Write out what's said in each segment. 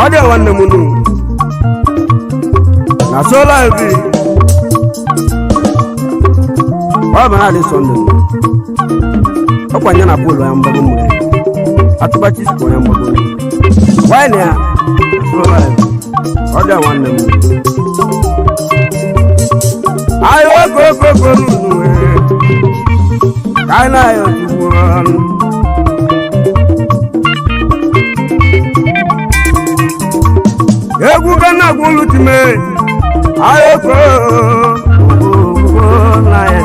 ọdị nwanne m nu na sola ebi ọ bụ na dị Sunday ọkwanye na polo ya mgbago mmiri atụba Chisco ya mgbago wine ya sola ebi ọdị nwanne m ayo go nu kai na yo tuwan egu kana gulutime ayo go na ya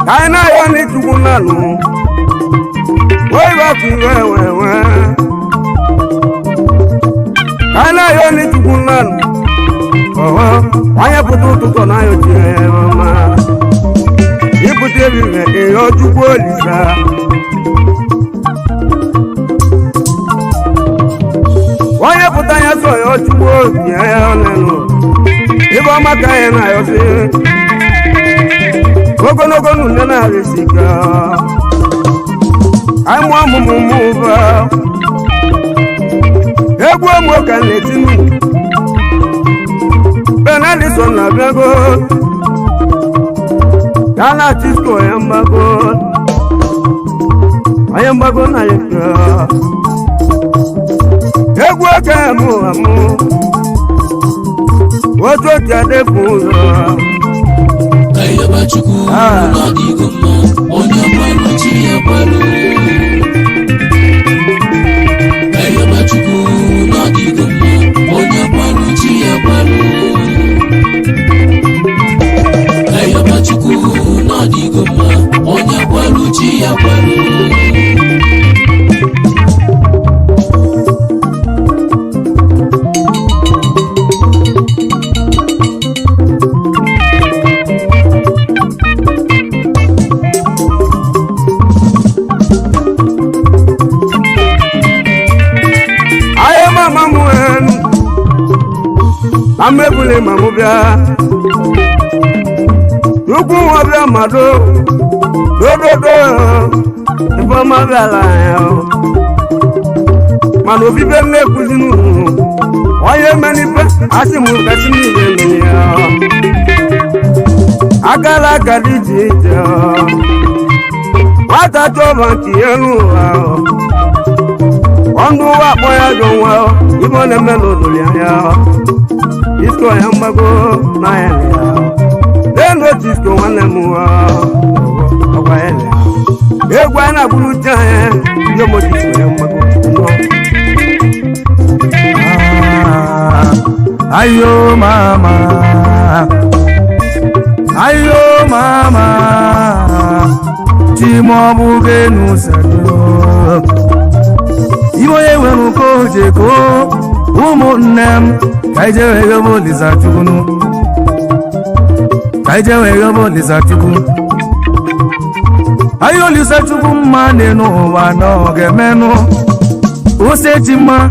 kai na yo ni tugunanu wa ku we kai na yo ni tugunanu wanya putu tuto na yo chema ipute bibe e yo Chukwu Olisa wanya puta ya so yo Chukwu ya nenu ibo maka ya na yo si gogonogo nu na risika ai mo ba egwu mo kan letinu BENARD na bego kana Chisco yambago ayambago na yeka egwu aka mu amu woto jade fuzo ayaba Chukwu no digo ma onye kwanu chi yakwalu ayaba Chukwu no digo ma onye kwanu chi yakwalu ayaba Chukwu no digo ma onye kwanu chi yakwalu amebule mamubia Chukwu wabia mado do ibo mabia la yo mano bibe me kuzinu oye menipe asimu kasimi le yo agala gadiji jo wata to banki elu ondu wa boya jonwa ibo ne melo ya Chisco yambago na ele deno Chisco wane muwa owa ele egwa na bulu jaye yo mo Chisco yambago no ayo mama timo bugenu sado ibo yewe ko jeko umunnem kaije wego Lisa Chukwu kaije wego Lisa Chukwu ayo Lisa Chukwu mane no wa no gemenu osechima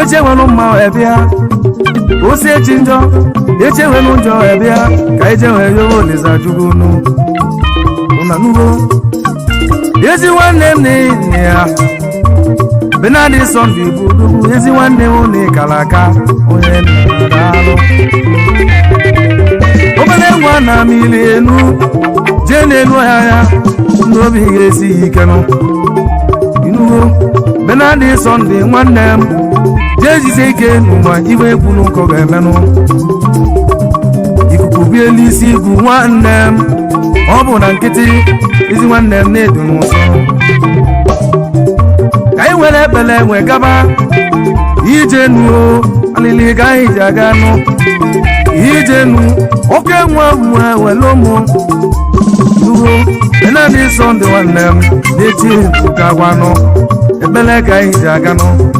eche wenu ma ebia osechinjo eche wenu njo ebia kaije wego Lisa Chukwu no unanugo ezi wanne ne ya BENARD Sunday budu ezi wanne one kalaka onye ndalo obele nwa na milenu jenenu ya ndobi gesi ikenu inugo BENARD Sunday nwannem jeji seke numa iwe kwunu ko gemenu ikuku bi elisi gu nwannem obu na nkiti ezi nwannem na-edu n'ụsọ kai wele bele nwe gaba ijenu alili gai jaganu ijenu oke nwa welomo nugo BENARD Sunday nwannem n'eti ukagwanu ebele gai jaganu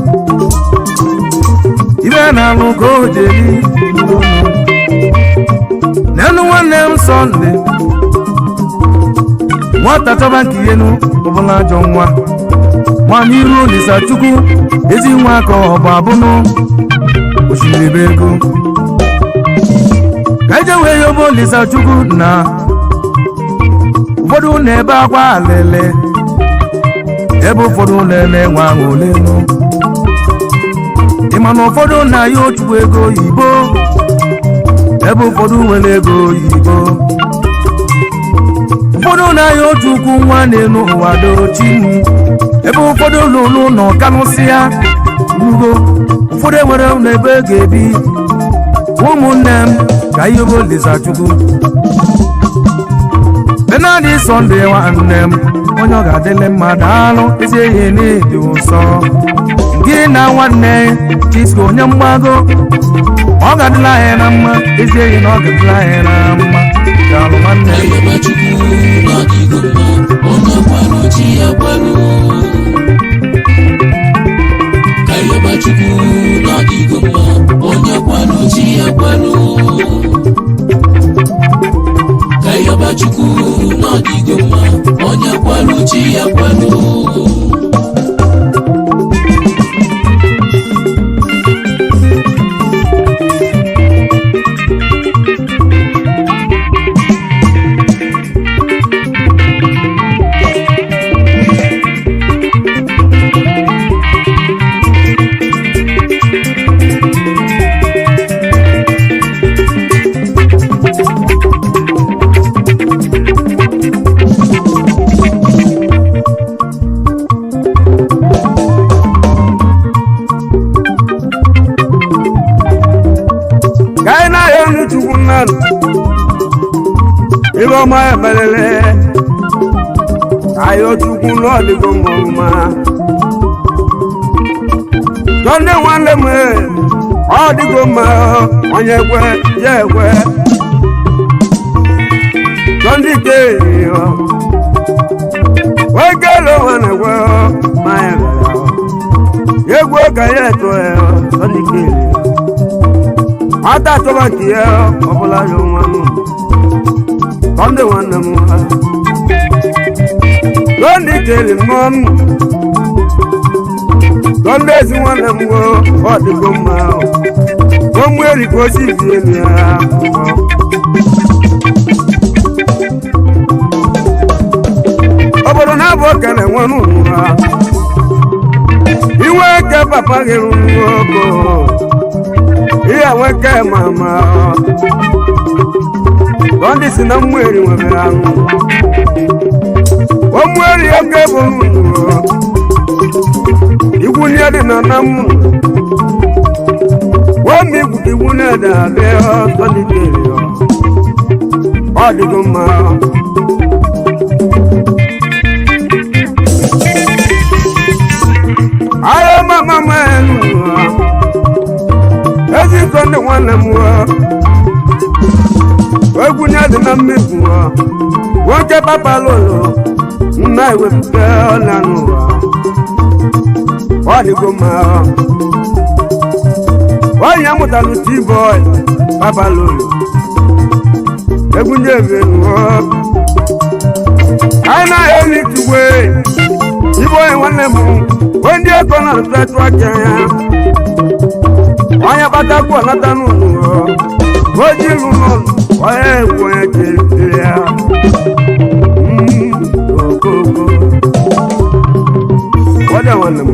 ibe na lu ko jeli nenu nwannem Sunday nwata toba nkiyenu obula jonwa Mwaniru Lisa Chukwu ezi nwa ka ọba abụnụ osimiri ego kaije wee yobo Lisa Chukwu na ụfọdụ na-ebe akwa alele ebe ụfọdụ na-enwe aṅụrị nụ ịma na ụfọdụ na-ayọ Chukwu ego oyibo ebe ụfọdụ nwere ego oyibo ụfọdụ na-ayọ Chukwu nwa n'elu ụwa dochi ebe ụfọdụ lụrụ nọ kanụsị ya rugo ụfọdụ enwere n'ebe ga-ebi ụmụnne m ka ihe bụ Olisa Chukwu BENARD Sunday nwanne m onye ọ ga-adịle mma daalụ ezi ihe n'ịdị ụsọ gị na nwanne Chisco onye mgbago ọ ga-adịla anyị na mma ezi ihe na ọ ga-adịla anyị na mma daalụ nwanne Chukwu n'ọdịgo mma onye kwalụ chi ya kwalụ ibe ọma emelele ayọ Chukwu n'ọdịgo mma Sunday nwanne m ọ dịgo mma onye ekwe ya ekwe Sunday ke wekele nwanne ekwe ma ya egwu ka ya eto Sunday ke ata tọba nke ya ọbụla ya nwanne Sunday nwanne m Sunday kele mom Sunday ezi nwanne m ọ dịgo mma Umueri ka o si bie m ya obodo na-abụ okele nwanne ụwa iwe ke papa gị rụrụ oko ihe nweke mama Sunday si na Umueri nwere ahụ Umueri oke bụ igwu nye dị na na mụ wami igwu nye dị abịa Sunday kere ọ dịgo mma ayo mama menu ezi Sunday nwanne m egwu nye dị na mmefu nwoke papa lolo nna ewepụta ọla n'ụwa ọ dịgo mma onye amụtalụ T-boy papa lolo egwu nye ebe anyị na-eli Chukwu ibe onye nwanne m onye eko na-arụtụ aka ya onye kpatakwu ọnata n'ụlọ oji lụrụ onye egwu onye kere ya okoko ọdịa nwanne m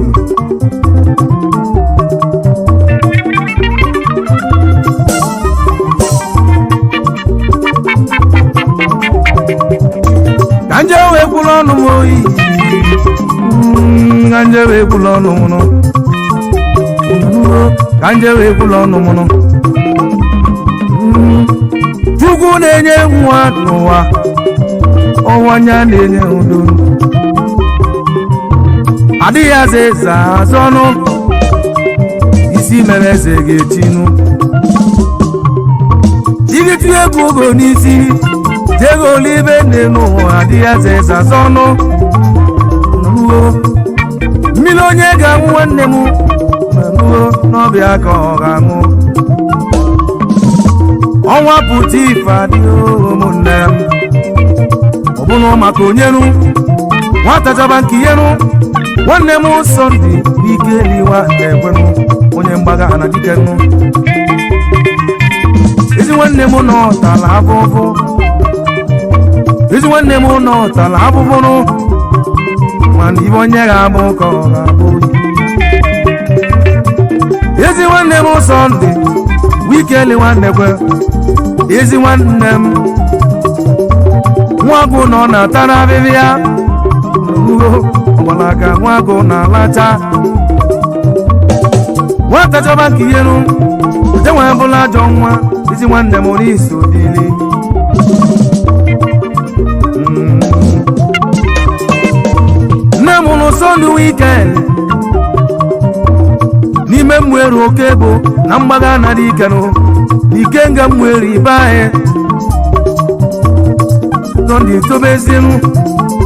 ka nje wee kwụrụ ọnụ m oyi ka nje wee kwụrụ ọnụ m ka nje wee kwụrụ ọnụ m Chukwu na-enye nwa n'ụwa ọnwa anya na-enye udo adịghị aza eze azụ ọnụ isi mere eze ga-etinu jigịtụ egwu ogo n'isi jego olibe nne n'ụwa adịghị aza eze azụ ọnụ mmiri onye ga-anwụ nwanne m nuo n'ọbịa ka ọ ga-anwụ ọnwa pụta ife adịghị ụmụnne m ọ bụrụ maka onyeru nwata chaba nke iheru nwanne m Sunday ike liwa na-ekwenụ onye mgbaga ana dikenu ezi nwanne m n'ọtala abụbụ ezi nwanne m n'ọtala abụbụrụ mana ibe onye ga-abụ ka ọ ga-abụ ezi nwanne m Sọnde Wikeli nwanne kwe ezi nwanne m nwagụ nọ na-ata n'abịbịa ya ọgbalaga nwagụ na-alacha nwata chọba nke iheru jenwe bụla ajọ nwa ezi nwanne m n'isi odili nne m nụ Sọnde Wikeli n'ime mmụeri oke bụ na mgbaga na dị ikenụ n'ike nga mmụeri ibe anyị Sọnde tobezinu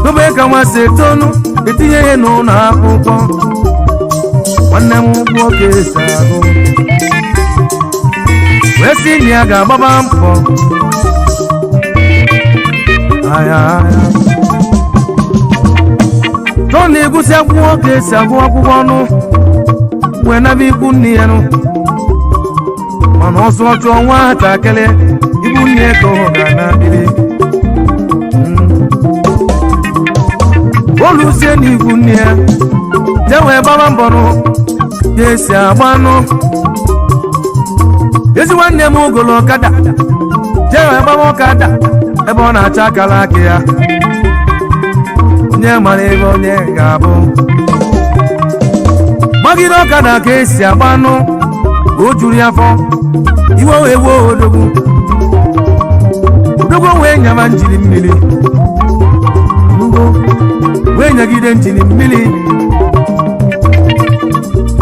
tobe ka nwasị etonu etinye ihe n'ụlọ akwụkwọ nwanne m nwoke si agụ wee sị na ya ga-agbaba mbọ aya Sọnde egwusi akwụkwọ ka esi agụ akwụkwọ ọnụ wee naba ikwu nne ya nụ mana ọsọ chụọ nwatakịrị ikwu nne ka ọ ga-anabili oluzie n'ikwu nne ya je wee gbaba mbọnụ ka esi agba anụ ezi nwanne m golo ọkada je wee gbaba ọkada ebe ọ na-achọ akara aka ya onye mara ebe onye ga-abụ gbagide ọkada ka esi agba anụ ka o juru ya afọ iwe wee wuo odogwu wee nyama njiri mmiri wee nyagide njiri mmiri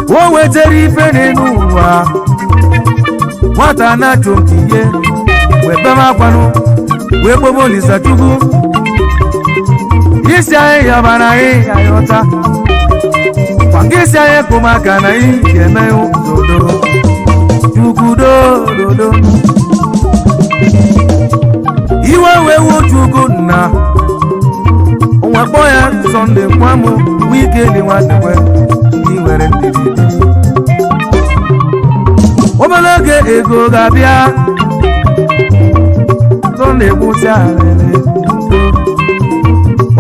o wetere ife n'elu ụwa nwata na-achọ nke ihe wee bebe akwanụ wee kpobe Olisa Chukwu isi anyị yabara anyị ya ọta maka isi anyị kpụmaka na ị ga-eme dodo Chukwu dodo iwe wee wuo Chukwu nna onwe kpọ ya Sọnde kwamụ Wikeli nwanne kwe ndị nwere ndidi obere oge ego ga-abịa Sọnde kwụsị alele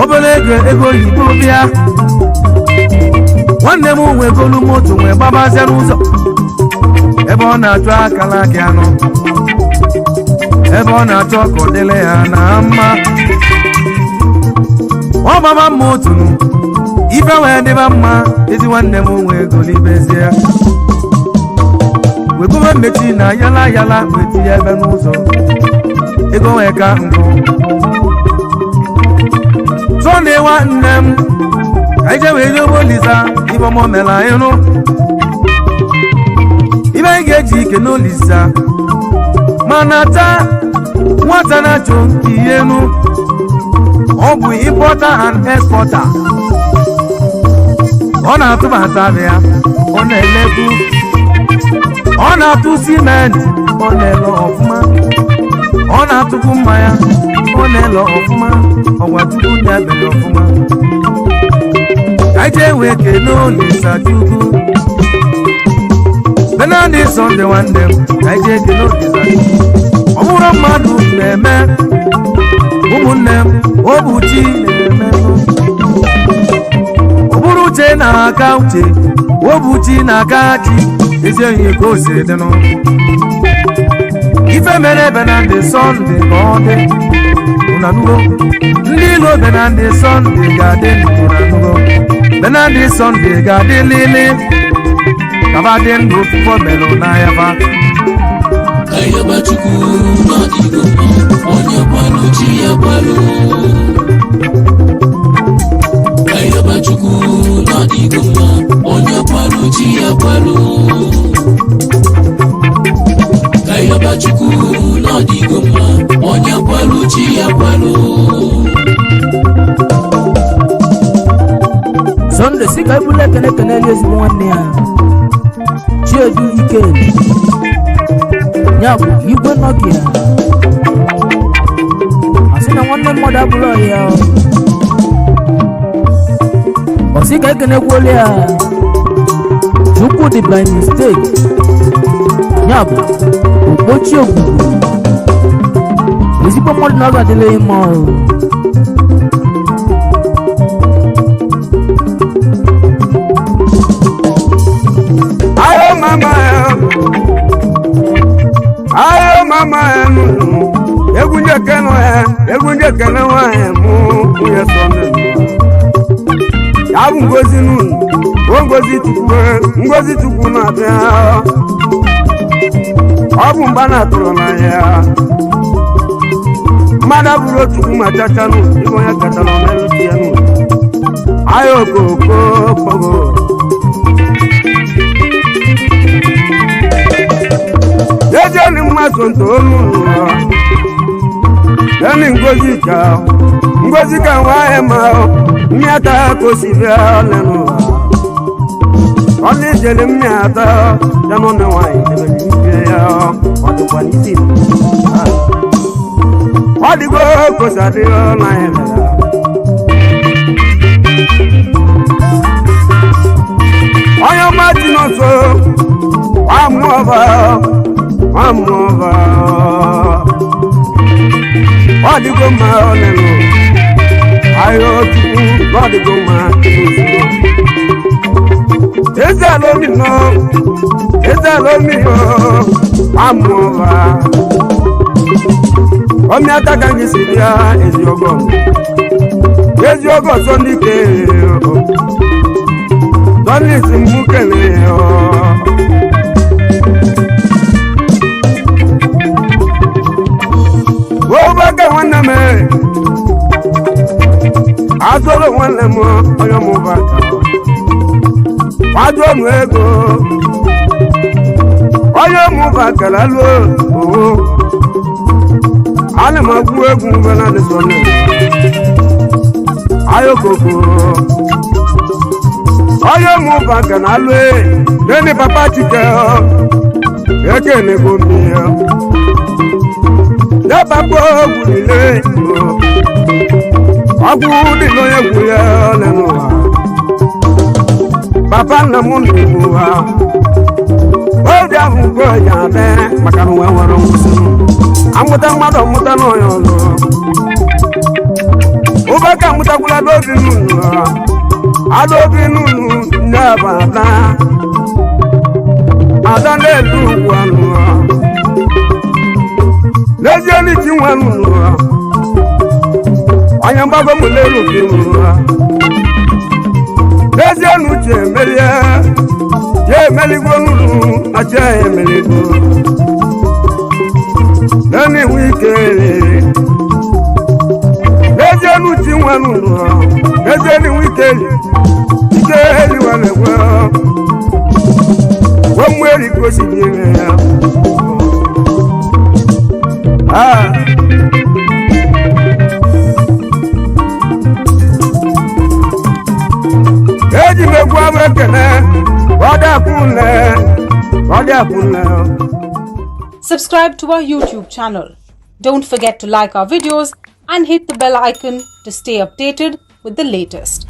obere ego oyibo bịa nwanne m nwe golu moto nwee gbabazie n'ụzọ ebe ọ na-achọ akara aka anọ ebe ọ na-achọ ka ọ dịle ya na mma ọ gbaba moto ife wee dịba mma ezi nwanne m nwe golu ibezie wegome mmechi na yala weti ya ebe n'ụzọ ego wee ka nkụ Sọnde nwanne m ka ije wee yobo Olisa ibe ọmọ mela ịnụ ibe anyị ga-eji ike n'Olisa mana taa nwata na-achọ nke ihe nụ ọ bụ importer and exporter ọ na-atụbata ya ọ na-elebu ọ na-atụ simenti ọ na-ele ọfụma ọ na-atụkwu mmanya ọ na-ele ọfụma ọgwa Chukwu na-ebele ọfụma ka ije wee kene Olisa Chukwu BENARD Sọnde nwanne m ka ije kene Olisa Chukwu ọ bụrụ mmadụ na-eme ụmụnne m ọ bụ chi na-eme ọ bụrụ uche na-aka uche ọ bụ chi na-aka chi ezi onye ka o si dịnụ ife mere BENARD Sọnde ka ọ dị unanugo ndị ilo BENARD Sọnde ga-adị unanugo BENARD Sọnde ga-adị lili kaba dị ndụ fụfọ melụ n'ahịa ba Ayaba Chukwu n'ọdịgo onye gbalụ chi ya gbalụ Ayaba Chukwu n'ọdịgo onye gbalụ chi ya gbalụ Ayaba Chukwu n'ọdịgo onye gbalụ chi ya gbalụ Sọnde si ka ebule kene ezigbo nwanne ya Chiedu Ikeli ya bụ igwe Nokia asị na nwanne mmadụ abụrụ ya ọ sị ka ekenekwuole ya Chukwu dị by mistake ya bụ okpochi ogbugbu ezigbo mmadụ na ọ ga-adịla mma ekele nwanyị mụ nwunye sọme ya bụ ngozi n'unu o ngozi chukwu na-abịa ọ bụ mgba na-atụrụ n'anya mmadụ bụrụ chukwu ma chacha n'unu ibe onye katara ọmelụti ya n'unu ahịa okoko kpogo ejeni mmadụ ntolu eni ngozi ka nwanyị ma mmịata kosibịa lenụ ọdị jere mmịata ya n'ọme nwanyị debere ike ya ọ dịkwa n'isi ọ dịgo kosadị n'anya mere onye ọma dị n'ọsọ amụọba ọ dịgo mma ọlẹnu ayọ chukwu ọ dịgo mma eze alomi nọ amụọba ọmị aka ka anyị si bịa ezi ọgọ sọ ndị ke sọnisi mụ kelee Obaka nwanne m azụrụ nwanne m onye mụbaka kwado ọnụ ego onye mụbaka lalụ oo ana m agwụ egwu mgbe na adịsọnụ ayokoko onye mụbaka na alụ nene papa chike ekene gomi Papa ogwulile ọgwụ dị n'onye gwu ya lenu papa nna m n'ugwu ha oge ahụ ugbo ya ade maka na nwere nwụsị amụta mmadụ ọmụta n'onye ọzọ ụbọka amụtakwula n'obi n'unu adaobi n'unu ndị abata ada na-elu ugwu anụ n'ezie n'iji nwa n'ụlọ onye mgbago m n'elu gị n'ụlọ n'ezie n'uche emelie jee emeligwo n'ụlọ na jee emeligwo naanị iwu ike n'ezie n'uche nwa n'ụlọ n'ezie n'iwu ike eliwa na-egwe gwa mmeri gosi gị ime ya eji m egwu abụ ekene Subscribe to our YouTube channel. Don't forget to like our videos and hit the bell icon to stay updated with the latest.